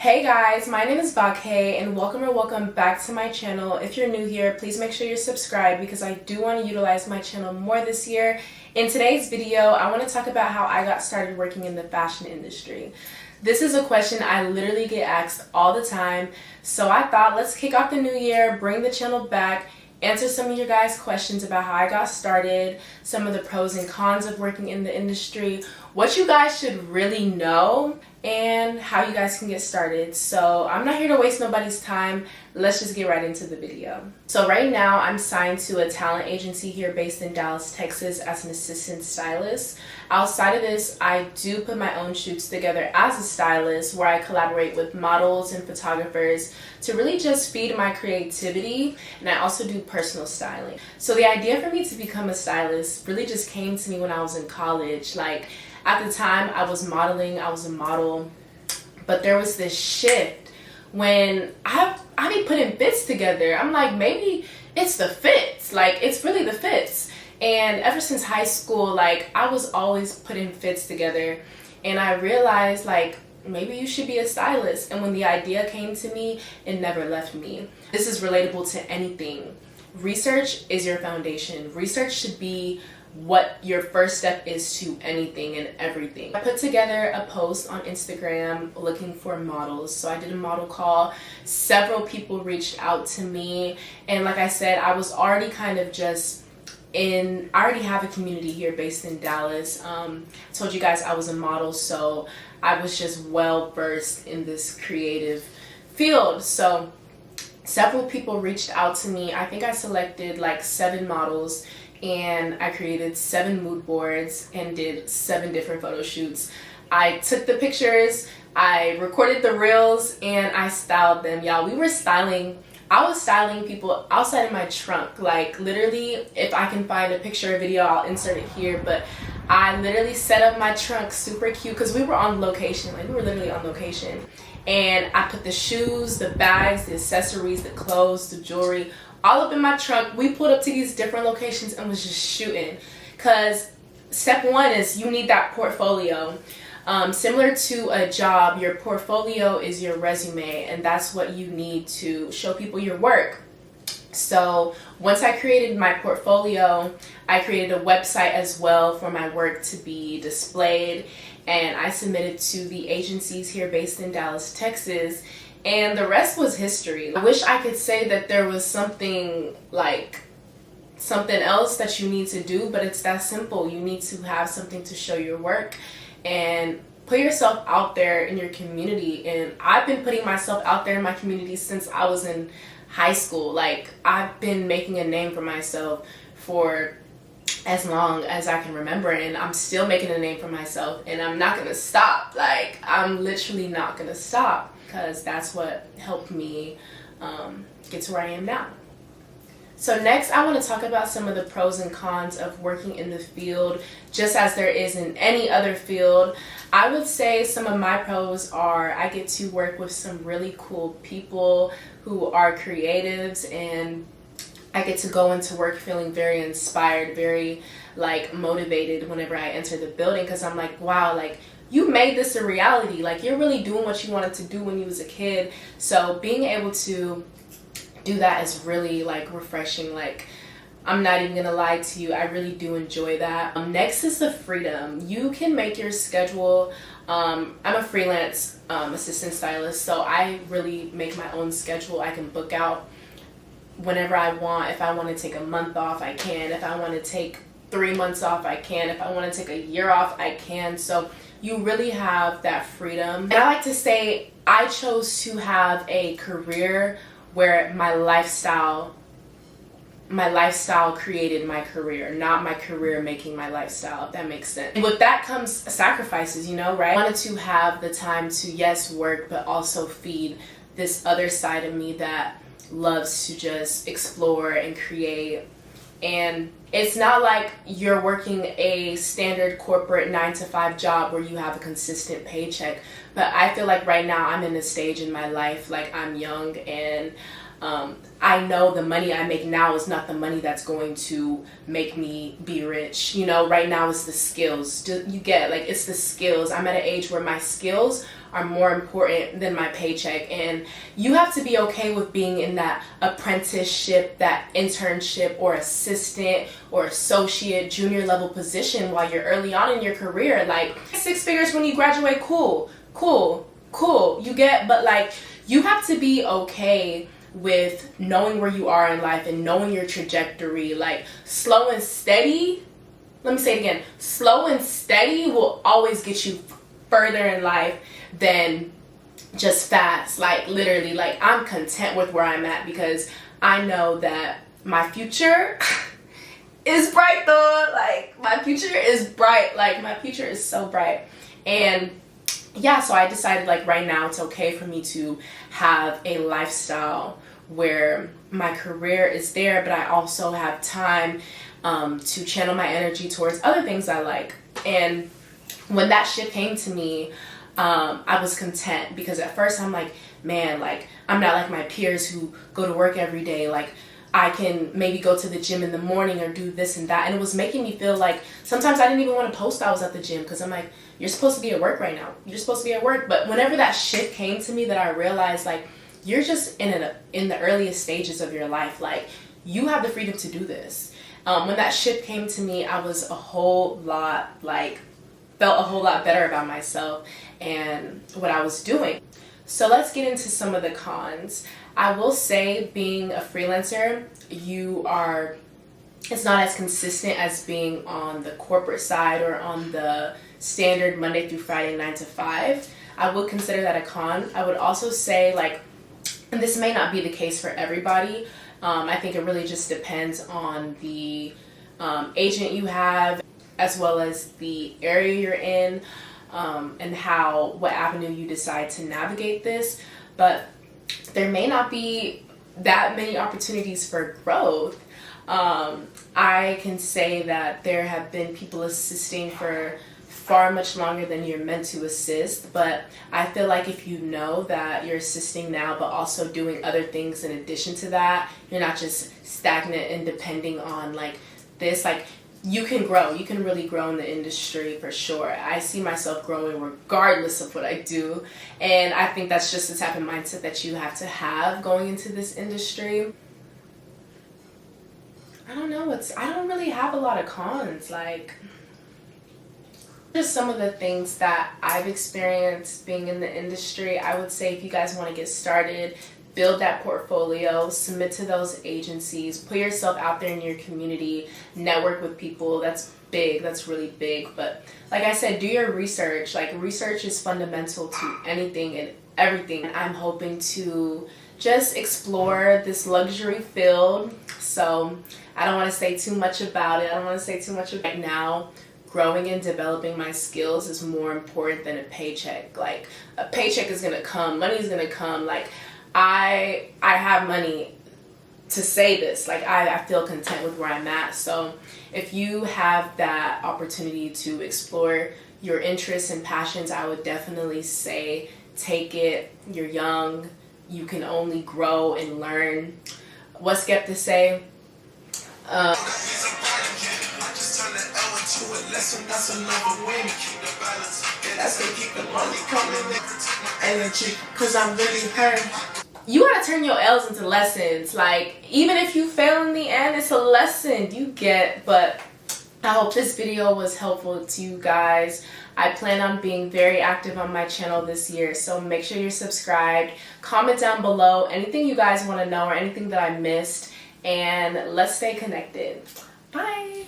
Hey guys, my name is Voke and welcome back to my channel. If you're new here, please make sure you're subscribed because I do want to utilize my channel more this year. In today's video, I want to talk about how I got started working in the fashion industry. This is a question I literally get asked all the time, so I thought let's kick off the new year, bring the channel back, answer some of your guys' questions about how I got started, some of the pros and cons of working in the industry, what you guys should really know, and how you guys can get started. So I'm not here to waste nobody's time. Let's just get right into the video. So right now I'm signed to a talent agency here based in Dallas, Texas as an assistant stylist. Outside of this, I do put my own shoots together as a stylist where I collaborate with models and photographers to really just feed my creativity, and I also do personal styling. So the idea for me to become a stylist really just came to me when I was in college. At the time, I was modeling, I was a model, but there was this shift when I be putting fits together. I'm like, maybe it's the fits, it's really the fits. And ever since high school, I was always putting fits together, and I realized maybe you should be a stylist. And when the idea came to me, it never left me. This is relatable to anything. Research is your foundation. Research should be what your first step is to anything and everything. I put together a post on Instagram looking for models. So I did a model call. Several people reached out to me. And like I said, I was already kind of I already have a community here based in Dallas. I told you guys I was a model, so I was just well versed in this creative field. So several people reached out to me. I think I selected 7 models, and I created 7 mood boards and did 7 different photo shoots. I took the pictures, I recorded the reels, and I styled them. Y'all, I was styling people outside of my trunk. Literally, if I can find a picture or video, I'll insert it here, but I literally set up my trunk super cute because we were on location. We were literally on location. And I put the shoes, the bags, the accessories, the clothes, the jewelry, all up in my trunk. We pulled up to these different locations and was just shooting. Because step 1 is you need that portfolio. Similar to a job, your portfolio is your resume, and that's what you need to show people your work. So once I created my portfolio, I created a website as well for my work to be displayed, and I submitted to the agencies here based in Dallas, Texas, and the rest was history. I wish I could say that there was something else that you need to do, but it's that simple. You need to have something to show your work and put yourself out there in your community. And I've been putting myself out there in my community since I was in high school. I've been making a name for myself for as long as I can remember, and I'm still making a name for myself, and I'm not gonna stop. I'm literally not gonna stop, because that's what helped me get to where I am now. So next, I want to talk about some of the pros and cons of working in the field, just as there is in any other field. I would say some of my pros are I get to work with some really cool people who are creatives, and I get to go into work feeling very inspired, very motivated whenever I enter the building, because I'm like, wow, you made this a reality. You're really doing what you wanted to do when you was a kid. So being able to do that is really refreshing. I'm not even gonna lie to you, I really do enjoy that. Next is the freedom. You can make your schedule. I'm a freelance assistant stylist, so I really make my own schedule. I can book out whenever I want. If I want to take a month off, I can. If I want to take 3 months off, I can. If I want to take a year off, I can. So you really have that freedom. And I like to say I chose to have a career where my lifestyle created my career, not my career making my lifestyle, if that makes sense. And with that comes sacrifices, right? I wanted to have the time to, yes, work, but also feed this other side of me that loves to just explore and create. And it's not like you're working a standard corporate 9-to-5 job where you have a consistent paycheck. But I feel like right now I'm in a stage in my life, I'm young, and I know the money I make now is not the money that's going to make me be rich. Right now it's the skills. You get, it's the skills. I'm at an age where my skills are more important than my paycheck. And you have to be okay with being in that apprenticeship, that internship, or assistant or associate, junior level position while you're early on in your career. Like, 6 figures when you graduate, cool, you get, but like, you have to be okay with knowing where you are in life and knowing your trajectory. Like, slow and steady, let me say it again, slow and steady will always get you further in life than just fast. Like, literally, like, I'm content with where I'm at because I know that my future is bright though. Like, my future is bright. Like, my future is so bright. And yeah, so I decided, like, right now it's okay for me to have a lifestyle where my career is there, but I also have time to channel my energy towards other things I like. And when that shit came to me, I was content, because at first I'm like, man, like, I'm not like my peers who go to work every day. Like, I can maybe go to the gym in the morning or do this and that. And it was making me feel like sometimes I didn't even want to post I was at the gym, because I'm like, you're supposed to be at work right now. You're supposed to be at work. But whenever that shift came to me, that I realized, like, you're just in the earliest stages of your life. Like, you have the freedom to do this. When that shift came to me, I was a whole lot, like, felt a whole lot better about myself and what I was doing. So let's get into some of the cons. I will say, being a freelancer, it's not as consistent as being on the corporate side or on the standard Monday through Friday 9 to 5. I would consider that a con. I would also say, like, and this may not be the case for everybody, I think it really just depends on the agent you have, as well as the area you're in, and what avenue you decide to navigate this. But there may not be that many opportunities for growth. I can say that there have been people assisting for far much longer than you're meant to assist, but I feel like if you know that you're assisting now but also doing other things in addition to that, you're not just stagnant and depending on like this, like, you can grow. You can really grow in the industry for sure. I see myself growing regardless of what I do, and I think that's just the type of mindset that you have to have going into this industry. I don't really have a lot of cons. Like, just some of the things that I've experienced being in the industry. I would say, if you guys want to get started, build that portfolio, submit to those agencies, put yourself out there in your community, network with people. That's big. That's really big. But like I said, do your research. Like, research is fundamental to anything and everything. I'm hoping to just explore this luxury field. So I don't want to say too much about it. Right now. Growing and developing my skills is more important than a paycheck. Like, a paycheck is gonna come, money is gonna come. Like, I have money to say this. Like, I feel content with where I'm at. So if you have that opportunity to explore your interests and passions, I would definitely say take it. You're young. You can only grow and learn. What's skeptics say? Cause I'm really hurt. You gotta turn your L's into lessons. Like, even if you fail in the end, it's a lesson you get. But I hope this video was helpful to you guys. I plan on being very active on my channel this year, so make sure you're subscribed. Comment down below anything you guys want to know or anything that I missed, and let's stay connected. Bye.